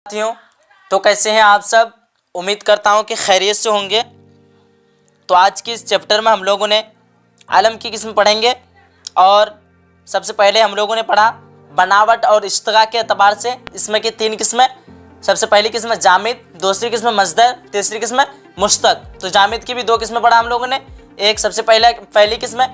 साथियों, तो कैसे हैं आप सब। उम्मीद करता हूं कि खैरियत से होंगे। तो आज की इस चैप्टर में हम लोगों ने अलम की किस्म पढ़ेंगे और सबसे पहले हम लोगों ने पढ़ा बनावट और इश्तिगा के अतबार से इसमें की 3 किस्में। सबसे पहली किस्म जामिद, दूसरी किस्म मस्दर, तीसरी किस्म मुश्तक। तो जामिद की भी 2 किस्में पढ़ा हम लोगों ने। एक सबसे पहली किस्म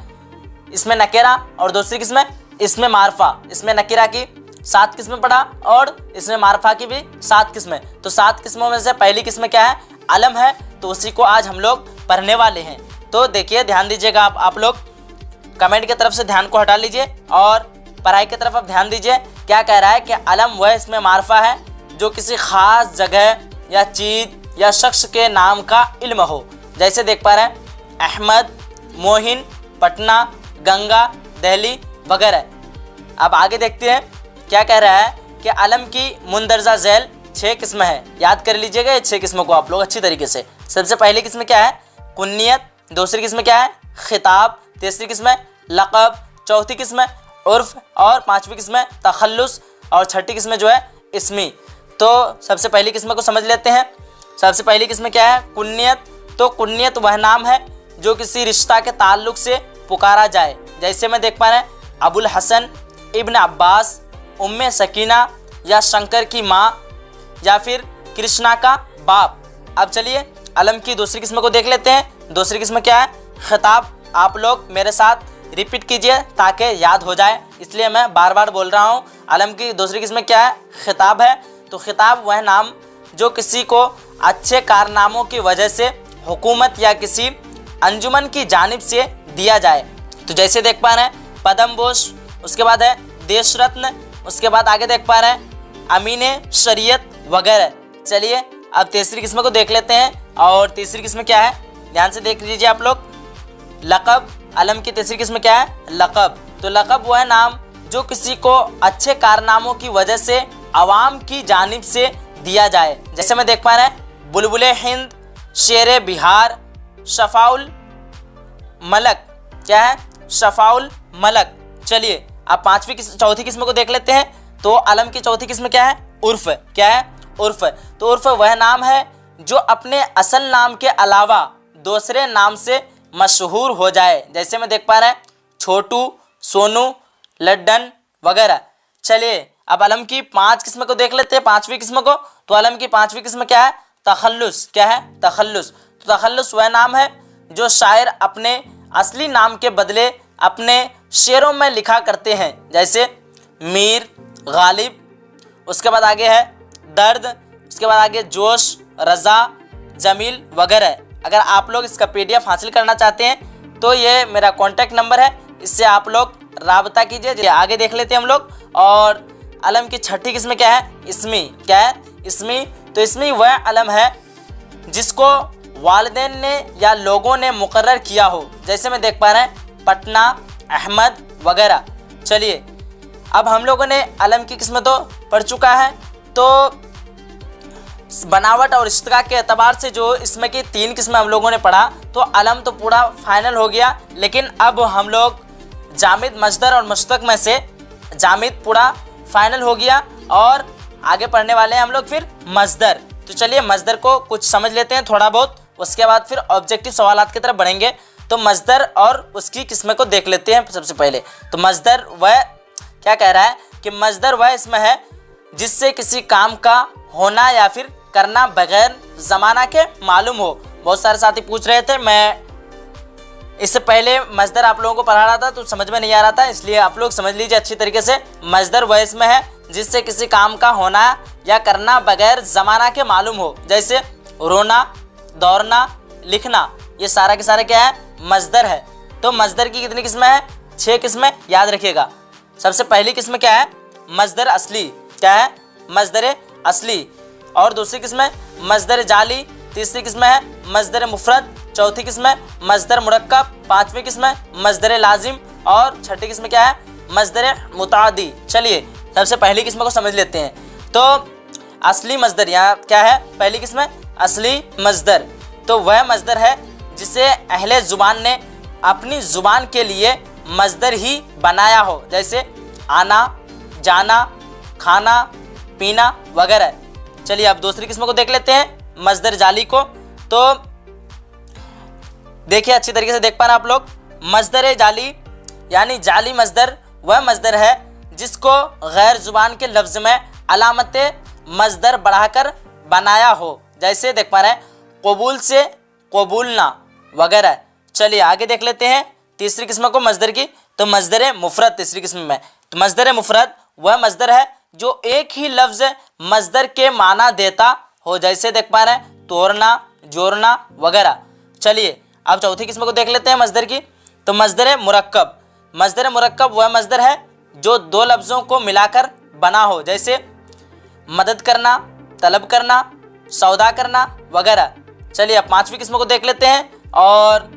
इसमें नकेरा और दूसरी किस्म इसमें मारफा। इसमें नकेरा की 7 किस्में पढ़ा और इसमें मारफा की भी 7 किस्में। तो 7 किस्मों में से पहली किस्म क्या है? अलम है। तो उसी को आज हम लोग पढ़ने वाले हैं। तो देखिए, ध्यान दीजिएगा आप लोग कमेंट की तरफ से ध्यान को हटा लीजिए और पढ़ाई की तरफ आप ध्यान दीजिए। क्या कह रहा है कि अलम वह इसमें मारफा है जो किसी ख़ास जगह या चीज़ या शख्स के नाम का इल्म हो। जैसे देख पा रहे हैं अहमद, मोहिन, पटना, गंगा, दिल्ली वगैरह। अब आगे देखते हैं क्या कह रहा है कि अलम की मुंदरजा झैल 6 किस्में हैं। याद कर लीजिएगा ये 6 किस्मों को आप लोग अच्छी तरीके से। सबसे पहली किस्म क्या है? कुन्नियत। दूसरी किस्म क्या है? खिताब। तीसरी किस्म लक़ब। चौथी किस्म उर्फ और 5वीं किस्म तखल्लुस और 6ठी किस्म जो है इस्मी। तो सबसे पहली किस्म को समझ लेते हैं। सबसे पहली किस्म क्या है? कुन्नियत। तो कुन्नियत वह नाम है जो किसी रिश्ता के ताल्लुक से पुकारा जाए। जैसे मैं देख पा रहे हैं अबुल हसन, इब्न अब्बास, उम्मे सकीना या शंकर की माँ या फिर कृष्णा का बाप। अब चलिए अलम की दूसरी किस्म को देख लेते हैं। दूसरी किस्म क्या है? खिताब। आप लोग मेरे साथ रिपीट कीजिए ताकि याद हो जाए, इसलिए मैं बार बार बोल रहा हूँ। अलम की दूसरी किस्म क्या है? खिताब है। तो खिताब वह नाम जो किसी को अच्छे कारनामों की वजह से हुकूमत या किसी अंजुमन की जानिब से दिया जाए। तो जैसे देख पा रहे हैं पद्म भूषण, उसके बाद है देश रत्न, उसके बाद आगे देख पा रहे हैं अमीने शरीयत वगैरह। चलिए अब तीसरी किस्म को देख लेते हैं। और तीसरी किस्म क्या है? ध्यान से देख लीजिए आप लोग। लक़ब। अलम की तीसरी किस्म क्या है? लक़ब। तो लक़ब वह नाम जो किसी को अच्छे कारनामों की वजह से अवाम की जानिब से दिया जाए। जैसे मैं देख पा रहे हैं बुलबुले हिंद, शेर बिहार, शफाउल मलक। क्या है? शफाउल मलक। चलिए अब चौथी किस्म को देख लेते हैं। तो अलम की चौथी किस्म क्या है? उर्फ। क्या है? उर्फ। तो उर्फ वह नाम है जो अपने असल नाम के अलावा दूसरे नाम से मशहूर हो जाए। जैसे मैं देख पा रहे हैं छोटू, सोनू, लड्डन वगैरह। चलिए अब अलम की 5 किस्म को देख लेते हैं, 5वीं किस्म को। तो अलम की 5वीं किस्म क्या है? तखल्लुस। क्या है? तखल्लुस। तो तखल्लुस वह नाम है जो शायर अपने असली नाम के बदले अपने शेरों में लिखा करते हैं। जैसे मीर, गालिब, उसके बाद आगे है दर्द, उसके बाद आगे जोश, रज़ा, जमील वगैरह। अगर आप लोग इसका PDF हासिल करना चाहते हैं तो ये मेरा कॉन्टैक्ट नंबर है, इससे आप लोग राबता कीजिए। आगे देख लेते हैं हम लोग। और अलम की 6ठी किस्म क्या है? इसमी। क्या है? इसमी। तो इसमी वह अलम है जिसको वालिदैन ने या लोगों ने मुकर्रर किया हो। जैसे मैं देख पा रहे हैं पटना, अहमद वगैरह। चलिए अब हम लोगों ने अलम की किस्म तो पढ़ चुका है। तो बनावट और इश्तिगा के एतबार से जो इसमें की 3 किस्में हम लोगों ने पढ़ा, तो अलम तो पूरा फाइनल हो गया। लेकिन अब हम लोग जामिद, मस्दर और मुश्तक में से जामिद पूरा फाइनल हो गया और आगे पढ़ने वाले हैं हम लोग फिर मस्दर। तो चलिए मस्दर को कुछ समझ लेते हैं थोड़ा बहुत, उसके बाद फिर ऑब्जेक्टिव सवालात की तरफ बढ़ेंगे। तो मस्दर और उसकी किस्में को देख लेते हैं। सबसे पहले तो मस्दर वह क्या कह रहा है कि मस्दर वह इसमें है जिससे किसी काम का होना या फिर करना बगैर ज़माना के मालूम हो। बहुत सारे साथी पूछ रहे थे, मैं इससे पहले मस्दर आप लोगों को पढ़ा रहा था तो समझ में नहीं आ रहा था, इसलिए आप लोग समझ लीजिए अच्छी तरीके से। मस्दर वह इसमें है जिससे किसी काम का होना या करना बगैर ज़माना के मालूम हो। जैसे रोना, दौड़ना, लिखना, ये सारा के सारा क्या है? मस्दर है। तो मस्दर की कितनी किस्में हैं? 6 किस्में, याद रखिएगा। सबसे पहली किस्म क्या है? मस्दर असली। क्या है? मस्दर असली। और दूसरी किस्म मस्दर जाली। तीसरी किस्म है मस्दर मुफरद। चौथी किस्म मस्दर मुरक्कब। 5वीं किस्म मस्दर लाजिम। और 6ठी किस्म क्या है? मस्दर मुतादी। चलिए सबसे पहली किस्म को समझ लेते हैं। तो असली मस्दर, यहाँ क्या है? पहली किस्म असली मस्दर। तो वह मस्दर है जिसे अहले ज़ुबान ने अपनी ज़ुबान के लिए मस्दर ही बनाया हो। जैसे आना, जाना, खाना, पीना वगैरह। चलिए अब दूसरी किस्म को देख लेते हैं, मजदर जाली को। तो देखिए अच्छी तरीके से देख पा रहे हैं आप लोग, मजदर जाली यानी जाली मजदर वह मजदर है जिसको गैर जुबान के लफ्ज़ में अलामत मजदर बढ़ाकर बनाया हो। जैसे देख पा रहे हैं कबूल से कबूलना वगैरह। चलिए आगे देख लेते हैं तीसरी किस्म को मजदर की। तो मजदर मुफरद तीसरी किस्म में। तो मजदर मुफरद वह मजदर है जो एक ही लफ्ज़ मजदर के माना देता हो। जैसे देख पा रहे हैं तोड़ना, जोड़ना वगैरह। चलिए अब चौथी किस्म को देख लेते हैं मजदर की। तो मजदर मुरक्कब। मजदर मुरक्कब वह मजदर है जो दो लफ्ज़ों को मिलाकर बना हो। जैसे मदद करना, तलब करना, सौदा करना वगैरह। चलिए अब पांचवी किस्म को देख लेते हैं, और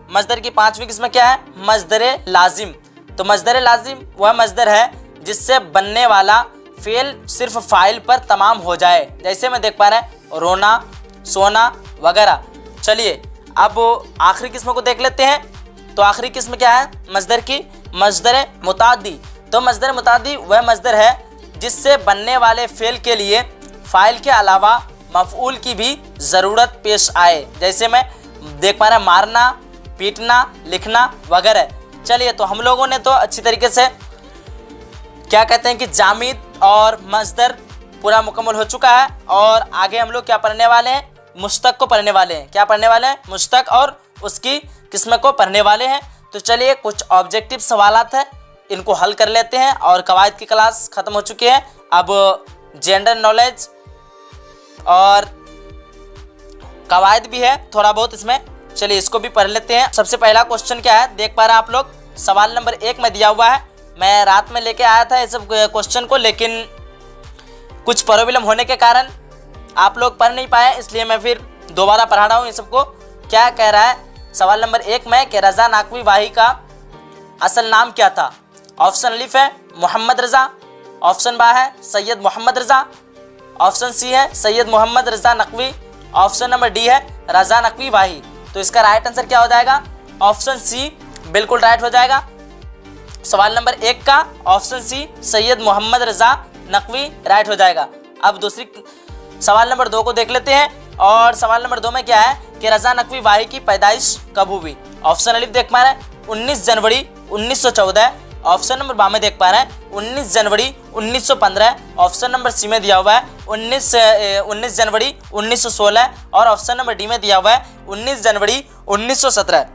मजदर की पांचवी किस्म क्या है, मजदर लाजिम। तो मजदर लाजिम वह मजदर है जिससे बनने वाला फेल सिर्फ फाइल पर तमाम हो जाए। जैसे मैं देख पा रहे हैं रोना, सोना वगैरह। चलिए अब आखिरी किस्म को देख लेते हैं। तो आखिरी किस्म क्या है मजदर की, मजदर मुतादी। तो मजदर मुतादी वह मजदर है जिससे बनने वाले फेल के लिए फ़ाइल के अलावा मफ़ऊल की भी ज़रूरत पेश आए। जैसे मैं देख पा रहा है मारना, पीटना, लिखना वगैरह। चलिए तो हम लोगों ने तो अच्छी तरीके से क्या कहते हैं कि जामिद और मजदर पूरा मुकम्मल हो चुका है, और आगे हम लोग क्या पढ़ने वाले हैं, मुश्तक को पढ़ने वाले हैं। क्या पढ़ने वाले हैं, मुश्तक और उसकी किस्म को पढ़ने वाले हैं। तो चलिए कुछ ऑब्जेक्टिव सवालात हैं, इनको हल कर लेते हैं, और कवायद की क्लास ख़त्म हो चुकी है। अब जनरल नॉलेज और कवायद भी है थोड़ा बहुत इसमें। चलिए इसको भी पढ़ लेते हैं। सबसे पहला क्वेश्चन क्या है देख पा रहे हैं आप लोग, सवाल नंबर 1 में दिया हुआ है। मैं रात में लेके आया था ये सब क्वेश्चन को, लेकिन कुछ प्रॉब्लम होने के कारण आप लोग पढ़ नहीं पाए, इसलिए मैं फिर दोबारा पढ़ा रहा हूँ ये सबको। क्या कह रहा है सवाल नंबर 1 में कि रज़ा नाकवी वाही का असल नाम क्या था। ऑप्शन अलिफ है मोहम्मद रज़ा, ऑप्शन बा है सैयद मोहम्मद रज़ा, ऑप्शन सी है सैयद मोहम्मद रज़ा नकवी, ऑप्शन नंबर डी है रज़ा नकवी वाही। तो इसका राइट आंसर क्या हो जाएगा, ऑप्शन सी बिल्कुल राइट हो जाएगा। सवाल नंबर 1 का ऑप्शन सी सैयद मोहम्मद रज़ा नकवी राइट हो जाएगा। अब दूसरी सवाल नंबर 2 को देख लेते हैं, और सवाल नंबर 2 में क्या है कि रज़ा नकवी वाही की पैदाइश कब हुई। ऑप्शन अलिफ देख पा रहे हैं 19 जनवरी 1914, ऑप्शन नंबर बा में देख पा रहे हैं 19 जनवरी 1915, ऑप्शन नंबर सी में दिया हुआ है 19 जनवरी 1916, और ऑप्शन नंबर डी में दिया हुआ है 19 जनवरी 1917।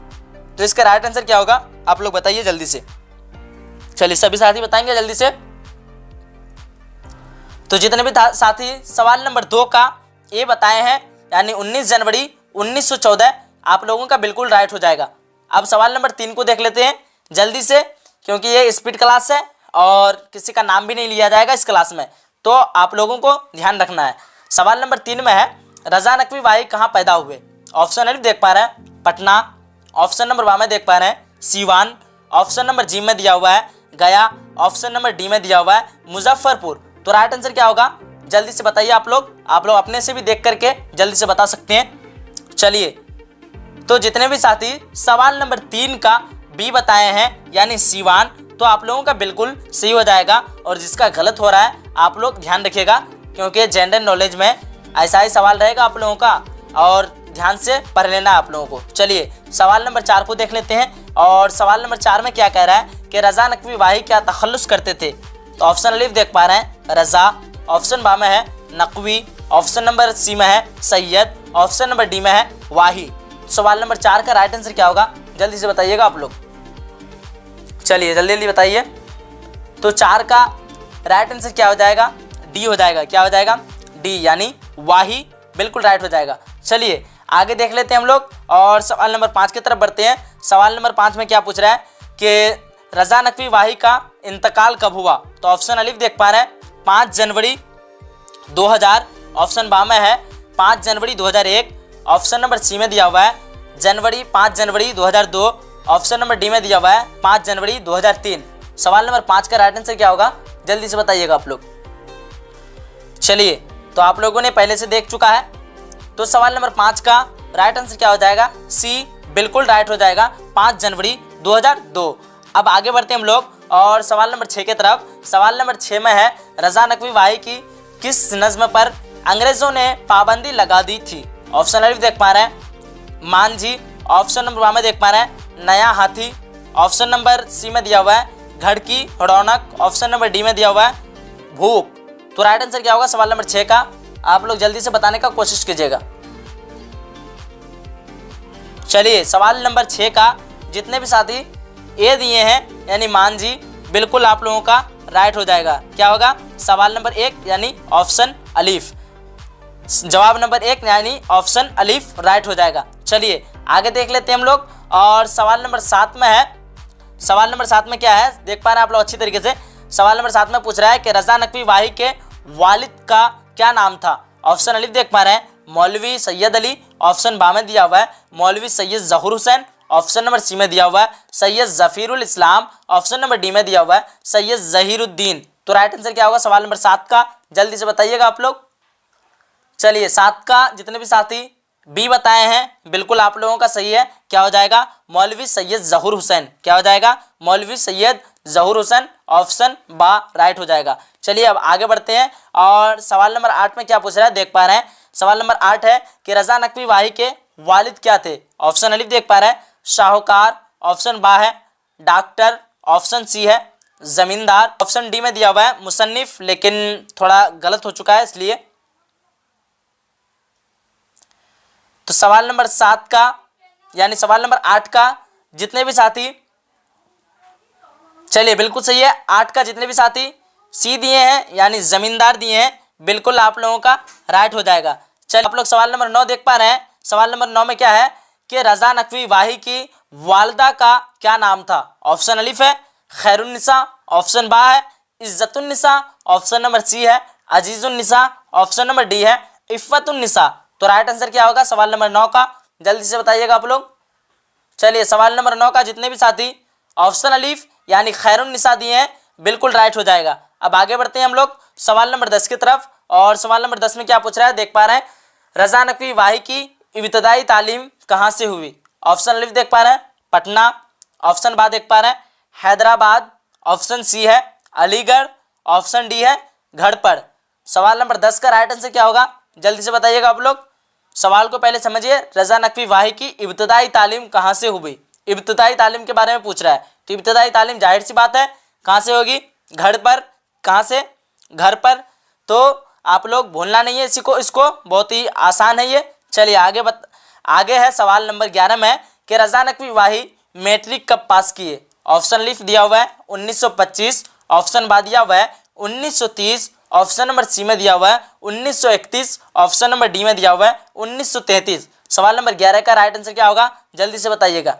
तो इसका राइट आंसर क्या होगा आप लोग बताइए जल्दी से। चलिए सभी साथी बताएंगे जल्दी से। तो जितने भी साथी सवाल नंबर 2 का ए बताए हैं यानी 19 जनवरी 1914 आप लोगों का बिल्कुल राइट हो जाएगा। अब सवाल नंबर 3 को देख लेते हैं जल्दी से, क्योंकि ये स्पीड क्लास है और किसी का नाम भी नहीं लिया जाएगा इस क्लास में, तो आप लोगों को ध्यान रखना है। सवाल नंबर 3 में है रज़ा नकवी वाही कहाँ पैदा हुए। ऑप्शन अलिफ देख पा रहे हैं पटना, ऑप्शन नंबर बा में देख पा रहे हैं सीवान, ऑप्शन नंबर जी में दिया हुआ है गया, ऑप्शन नंबर डी में दिया हुआ है मुजफ्फरपुर। तो राइट आंसर क्या होगा जल्दी से बताइए आप लोग अपने से भी देख करके जल्दी से बता सकते हैं। चलिए तो जितने भी साथी सवाल नंबर 3 का बी बताए हैं यानी सीवान, तो आप लोगों का बिल्कुल सही हो जाएगा, और जिसका गलत हो रहा है आप लोग ध्यान रखिएगा, क्योंकि जनरल नॉलेज में ऐसा ही सवाल रहेगा आप लोगों का, और ध्यान से पढ़ लेना आप लोगों को। चलिए सवाल नंबर 4 को देख लेते हैं, और सवाल नंबर 4 में क्या कह रहा है कि रज़ा नकवी वाही क्या तखल्लुस करते थे। तो ऑप्शन अलिफ देख पा रहे हैं रज़ा, ऑप्शन बा में है नकवी, ऑप्शन नंबर सी में है सैयद, ऑप्शन नंबर डी में है वाही। सवाल नंबर 4 का राइट आंसर क्या होगा जल्दी से बताइएगा आप लोग। चलिए जल्दी जल्दी बताइए। तो 4 का राइट आंसर क्या हो जाएगा, डी हो जाएगा। क्या हो जाएगा, डी यानी वाही बिल्कुल राइट हो जाएगा। चलिए आगे देख लेते हैं हम लोग, और सवाल नंबर 5 की तरफ बढ़ते हैं। सवाल नंबर 5 में क्या पूछ रहा है कि रज़ा नकवी वाही का इंतकाल कब हुआ। तो ऑप्शन अलिफ देख पा रहे हैं 5 जनवरी 2000, ऑप्शन बा में है 5 जनवरी 2001, ऑप्शन नंबर सी में दिया हुआ है 5 जनवरी 2002, ऑप्शन नंबर डी में दिया हुआ है 5 जनवरी 2003। सवाल नंबर 5 का राइट आंसर क्या होगा जल्दी से बताइएगा आप लोग। चलिए तो आप लोगों ने पहले से देख चुका है, तो सवाल नंबर 5 का राइट आंसर क्या हो जाएगा, सी बिल्कुल राइट हो जाएगा 5 जनवरी 2002। अब आगे बढ़ते हैं हम लोग, और सवाल नंबर 6 की तरफ। सवाल नंबर 6 में है रज़ा नकवी वाही की किस नज़्म पर अंग्रेजों ने पाबंदी लगा दी थी? ऑप्शन अलिफ देख पा रहे हैं मांझी, ऑप्शन नंबर बा में देख पा रहे हैं नया हाथी, ऑप्शन नंबर सी में दिया हुआ है घड़की रौनक, ऑप्शन नंबर डी में दिया हुआ है भूख। तो राइट आंसर क्या होगा सवाल नंबर 6 का? आप लोग जल्दी से बताने का कोशिश कीजिएगा। चलिए सवाल नंबर 6 का जितने भी साथी ए दिए हैं यानी मांझी, बिल्कुल आप लोगों का राइट हो जाएगा। क्या होगा? सवाल नंबर 1 यानी ऑप्शन अलीफ। जवाब नंबर 1 यानी ऑप्शन अलीफ राइट हो जाएगा। चलिए आगे देख लेते हैं हम लोग। और सवाल नंबर 7 में है। सवाल नंबर 7 में क्या है देख पा रहे हैं आप लोग अच्छी तरीके से। सवाल नंबर 7 में पूछ रहा है कि रजा नकवी वाही के वालिद का क्या नाम था? ऑप्शन अलीफ देख पा रहे हैं मौलवी सैयद अली, ऑप्शन बा में दिया हुआ है मौलवी सैयद जहूर हुसैन, ऑप्शन नंबर सी में दिया हुआ है सैयद जफीरुल इस्लाम, ऑप्शन नंबर डी में दिया हुआ है सैयद जहीरुद्दीन। तो राइट आंसर क्या होगा सवाल नंबर 7 का? जल्दी से बताइएगा आप लोग। चलिए 7 का जितने भी साथी बी बताए हैं बिल्कुल आप लोगों का सही है। क्या हो जाएगा? मौलवी सैयद जहूर हुसैन। क्या हो जाएगा? मौलवी सैयद जहूर हुसैन, ऑप्शन बा राइट हो जाएगा। चलिए अब आगे बढ़ते हैं। और सवाल नंबर 8 में क्या पूछ रहा है देख पा रहे हैं। सवाल नंबर 8 है कि रजा नकवी वाही के वालिद क्या थे? ऑप्शन अलिफ देख पा रहे हैं शाहूकार, ऑप्शन बा है डॉक्टर, ऑप्शन सी है जमींदार, ऑप्शन डी में दिया हुआ है मुसन्निफ, लेकिन थोड़ा गलत हो चुका है इसलिए। तो सवाल नंबर 7 का यानी सवाल नंबर 8 का जितने भी साथी, चलिए बिल्कुल सही है। 8 का जितने भी साथी सी दिए हैं यानी जमींदार दिए हैं, बिल्कुल आप लोगों का राइट हो जाएगा। चलिए आप लोग सवाल नंबर 9 देख पा रहे हैं। सवाल नंबर 9 में क्या है कि रजा नकवी वाही की वालदा का क्या नाम था? ऑप्शन अलिफ है खैरुन्निसा, ऑप्शन बा है इज्जतुन्निसा, ऑप्शन नंबर सी है अजीजुन्निसा, ऑप्शन नंबर डी है इफ़्फ़तुन्निसा। तो राइट आंसर क्या होगा सवाल नंबर 9 का? जल्दी से बताइएगा आप लोग। चलिए सवाल नंबर 9 का जितने भी साथी ऑप्शन अलीफ यानी खैरुन्निसा दिए हैं, बिल्कुल राइट हो जाएगा। अब आगे बढ़ते हैं हम लोग सवाल नंबर 10 की तरफ। और सवाल नंबर 10 में क्या पूछ रहा है देख पा रहे हैं रजा नकवी वाही की इब्तदाई तालीम कहाँ से हुई? ऑप्शन अलिफ देख पा रहे हैं पटना, ऑप्शन बा देख पा रहे हैं हैदराबाद, ऑप्शन सी है अलीगढ़, ऑप्शन डी है घड़पड़। सवाल नंबर 10 का राइट आंसर क्या होगा? जल्दी से बताइएगा आप लोग। सवाल को पहले समझिए, रजा नकवी वाही की इब्तदाई तालीम कहाँ से हुई? इब्तदाई तालीम के बारे में पूछ रहा है। तो इब्तदाई तालीम जाहिर सी बात है कहाँ से होगी? घर पर। कहाँ से? घर पर। तो आप लोग भूलना नहीं है इसको बहुत ही आसान है ये। चलिए आगे है सवाल नंबर 11 में कि रजा नकवी वाही मैट्रिक कब पास किए? ऑप्शन लिख दिया हुआ है 1925, ऑप्शन बा दिया हुआ है 1930, ऑप्शन नंबर सी में दिया हुआ है 1931, ऑप्शन नंबर डी में दिया हुआ है 1933। सवाल नंबर 11 का राइट आंसर क्या होगा? जल्दी से बताइएगा।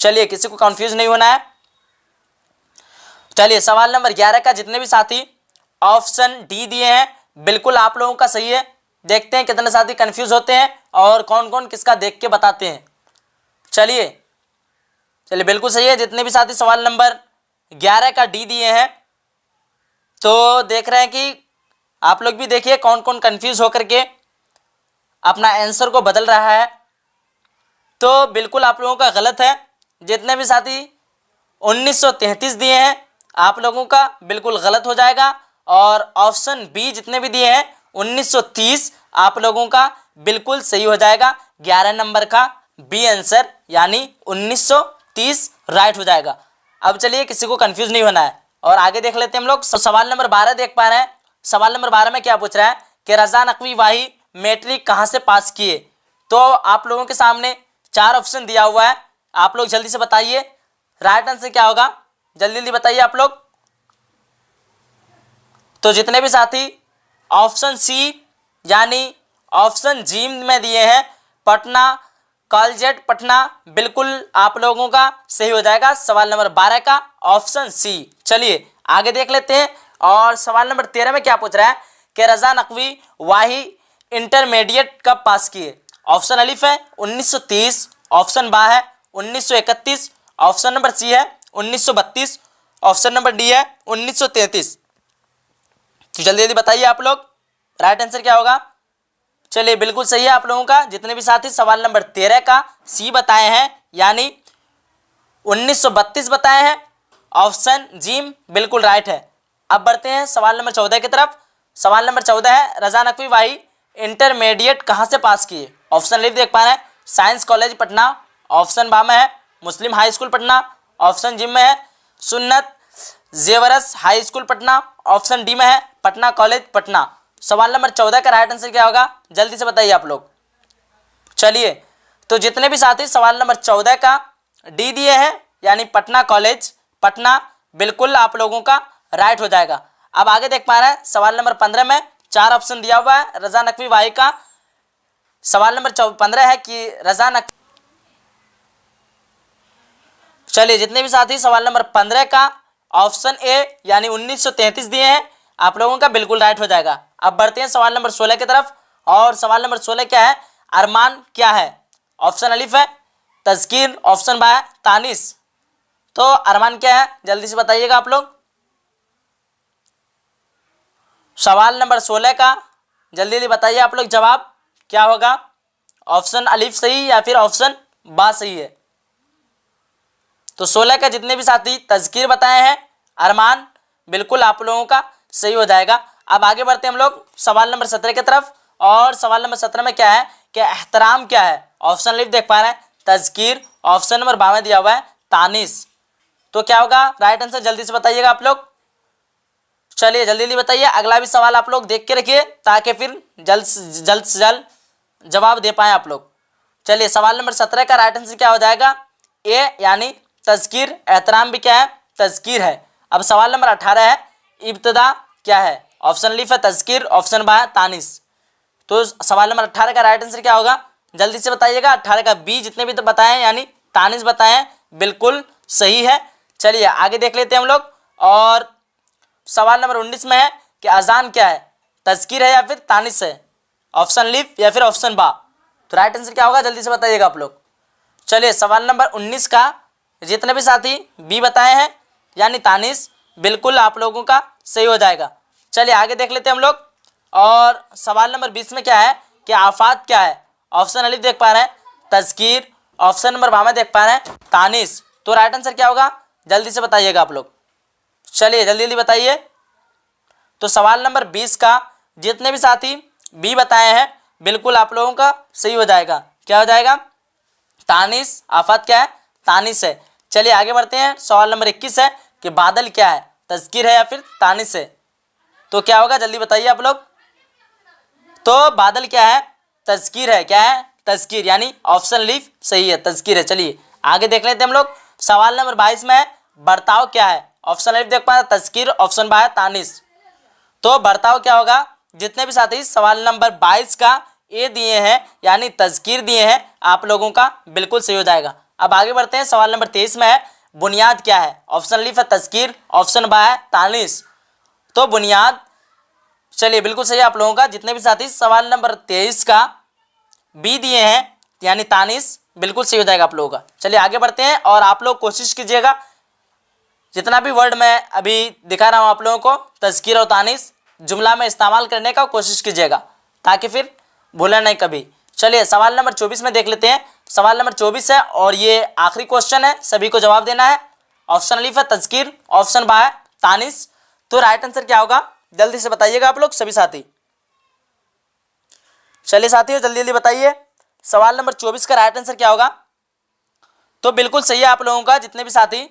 चलिए किसी को कंफ्यूज नहीं होना है। चलिए सवाल नंबर 11 का जितने भी साथी ऑप्शन डी दिए हैं, बिल्कुल आप लोगों का सही है। देखते हैं कितने साथी कंफ्यूज होते हैं और कौन कौन किसका देख के बताते हैं। चलिए बिल्कुल सही है जितने भी साथी सवाल नंबर 11 का डी दिए हैं। तो देख रहे हैं कि आप लोग भी देखिए कौन कौन कंफ्यूज होकर के अपना आंसर को बदल रहा है। तो बिल्कुल आप लोगों का गलत है। जितने भी साथी 1933 दिए हैं आप लोगों का बिल्कुल गलत हो जाएगा। और ऑप्शन बी जितने भी दिए हैं 1930 आप लोगों का बिल्कुल सही हो जाएगा। 11 नंबर का बी आंसर यानी 1930 राइट हो जाएगा। अब चलिए किसी को कंफ्यूज नहीं होना है और आगे देख लेते हैं हम लोग। सवाल नंबर 12 देख पा रहे हैं। सवाल नंबर 12 में क्या पूछ रहा है कि रजा नकवी वाही मैट्रिक कहाँ से पास किए? तो आप लोगों के सामने 4 ऑप्शन दिया हुआ है, आप लोग जल्दी से बताइए राइट आंसर क्या होगा। जल्दी जल्दी बताइए आप लोग। तो जितने भी साथी ऑप्शन सी यानी ऑप्शन जी में दिए हैं पटना कॉलेजेट पटना, बिल्कुल आप लोगों का सही हो जाएगा। सवाल नंबर 12 का ऑप्शन सी। चलिए आगे देख लेते हैं। और सवाल नंबर 13 में क्या पूछ रहा है कि रजा नकवी वाही इंटरमीडिएट कब पास किए? ऑप्शन अलिफ है 1930, ऑप्शन बा है 1931, ऑप्शन नंबर सी है 1932, ऑप्शन नंबर डी है 1933। तो जल्दी जल्दी बताइए आप लोग राइट आंसर क्या होगा। चलिए बिल्कुल सही है आप लोगों का। जितने भी साथी सवाल नंबर 13 का सी बताए हैं यानी 1932 बताए हैं, ऑप्शन जी बिल्कुल राइट है। अब बढ़ते हैं सवाल नंबर 14 की तरफ। सवाल नंबर 14 है, रजा नकवी भाई इंटरमीडिएट कहाँ से पास किए? ऑप्शन लिख देख पा रहे हैं, साइंस कॉलेज पटना, ऑप्शन बा में है Muslim high school Patna, option जी में है सुन्नत जेवरस high school Patna, option D में है पटना कॉलेज पटना। सवाल नंबर 14 का राइट आंसर क्या होगा, जल्दी से बताइए आप लोग। चलिए, तो जितने भी साथी सवाल नंबर 14 का डी दिए हैं यानी पटना कॉलेज पटना, बिल्कुल आप लोगों का राइट हो जाएगा। अब आगे देख पा रहे हैं सवाल नंबर 15 में 4 ऑप्शन दिया हुआ है रजा नकवी भाई का। सवाल नंबर 15 है कि रजा नकवी, चलिए जितने भी साथी सवाल नंबर 15 का ऑप्शन ए यानी 1933 दिए हैं आप लोगों का बिल्कुल राइट हो जाएगा। अब बढ़ते हैं सवाल नंबर 16 की तरफ, और सवाल नंबर 16 क्या है, अरमान क्या है? ऑप्शन अलिफ है तज़कीर, ऑप्शन बा है तानिस। तो अरमान क्या है जल्दी से बताइएगा आप लोग। सवाल नंबर 16 का जल्दी जल्दी बताइए आप लोग, जवाब क्या होगा? ऑप्शन अलिफ सही या फिर ऑप्शन बा सही है? तो 16 का जितने भी साथी तज़कीर बताए हैं अरमान, बिल्कुल आप लोगों का सही हो जाएगा। अब आगे बढ़ते हैं हम लोग सवाल नंबर 17 की तरफ, और सवाल नंबर 17 में क्या है कि एहतराम क्या है? ऑप्शन लिख देख पा रहे हैं तज़कीर, ऑप्शन नंबर 12 दिया हुआ है तानिस। तो क्या होगा राइट आंसर, जल्दी से बताइएगा आप लोग। चलिए जल्दी जल्दी बताइए, अगला भी सवाल आप लोग देख के रखिए ताकि फिर जल्द से जल्द जवाब दे पाएँ आप लोग। चलिए सवाल नंबर 17 का राइट आंसर क्या हो जाएगा, ए यानी तज़कीर, एहतराम भी क्या है तज़कीर है। अब सवाल नंबर 18 है, इब्तदा क्या है? ऑप्शन लिफ है तज़कीर, ऑप्शन बा है तानिस। तो सवाल नंबर 18 का राइट आंसर क्या होगा जल्दी से बताइएगा। 18 का बी जितने भी तो बताएं यानी तानिस बताएं, बिल्कुल सही है। चलिए आगे देख लेते हैं हम लोग, और सवाल नंबर 19 में है कि अजान क्या है? तज़कीर है या फिर तानिस है? ऑप्शन लिफ या फिर ऑप्शन बा? तो राइट आंसर क्या होगा जल्दी से बताइएगा आप लोग। चलिए सवाल नंबर 19 का जितने भी साथी बी बताए हैं यानी तानिस, बिल्कुल आप लोगों का सही हो जाएगा। चलिए आगे देख लेते हैं हम लोग, और सवाल नंबर 20 में क्या है कि आफात क्या है? ऑप्शन अलिफ देख पा रहे हैं तज़कीर, ऑप्शन नंबर बा में देख पा रहे हैं तानिस। तो राइट आंसर क्या होगा जल्दी से बताइएगा आप लोग। चलिए जल्दी जल्दी बताइए। तो सवाल नंबर 20 का जितने भी साथी बी बताए हैं बिल्कुल आप लोगों का सही हो जाएगा। क्या हो जाएगा? तानिस। आफत क्या है? तानिस है। चलिए आगे बढ़ते हैं, सवाल नंबर 21 है कि बादल क्या है? तज़कीर है या फिर तानिस है? तो क्या होगा जल्दी बताइए आप लोग। तो बादल क्या है? तज़कीर है। क्या है? तज़कीर, यानी ऑप्शन लीफ सही है, तज़कीर है। चलिए आगे देख लेते हैं हम लोग, सवाल नंबर 22 में है बर्ताव क्या है? ऑप्शन लीफ देख पा रहे तज़कीर, ऑप्शन बा है तानिस। तो बर्ताव क्या होगा? जितने भी साथी सवाल नंबर 22 का ए दिए हैं यानी तज़कीर दिए हैं आप लोगों का बिल्कुल सही हो जाएगा। अब आगे बढ़ते हैं, सवाल नंबर 23 में है बुनियाद क्या है? ऑप्शन लीफ है तज़कीर, ऑप्शन बा है तानिस। तो बुनियाद, चलिए बिल्कुल सही है आप लोगों का। जितने भी साथी सवाल नंबर 23 का बी दिए हैं यानी तानिस, बिल्कुल सही हो जाएगा आप लोगों का। चलिए आगे बढ़ते हैं, और आप लोग कोशिश कीजिएगा जितना भी वर्ड मैं अभी दिखा रहा हूँ आप लोगों को तज़कीर और तानिस जुमला में इस्तेमाल करने का कोशिश कीजिएगा ताकि फिर भूलें नहीं कभी। चलिए सवाल नंबर 24 में देख लेते हैं। सवाल नंबर 24 है और ये आखिरी क्वेश्चन है, सभी को जवाब देना है। ऑप्शन अलीफ है तज़कीर, ऑप्शन बा है तानिस। तो राइट आंसर क्या होगा जल्दी से बताइएगा आप लोग सभी साथी। चलिए साथियों जल्दी जल्दी बताइए, सवाल नंबर 24 का राइट आंसर क्या होगा? तो बिल्कुल सही है आप लोगों का। जितने भी साथी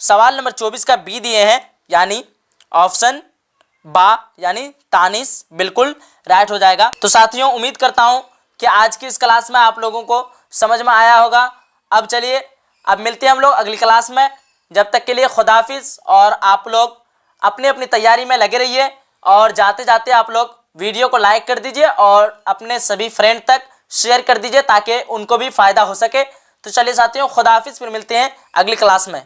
सवाल नंबर 24 का बी दिए हैं यानी ऑप्शन बा यानी तानिस, बिल्कुल राइट हो जाएगा। तो साथियों उम्मीद करता हूं कि आज की इस क्लास में आप लोगों को समझ में आया होगा। अब चलिए अब मिलते हैं हम लोग अगली क्लास में। जब तक के लिए खुदाफिज, और आप लोग अपनी अपनी तैयारी में लगे रहिए, और जाते जाते आप लोग वीडियो को लाइक कर दीजिए और अपने सभी फ्रेंड तक शेयर कर दीजिए ताकि उनको भी फ़ायदा हो सके। तो चलिए साथियों खुदाफिज, फिर मिलते हैं अगली क्लास में।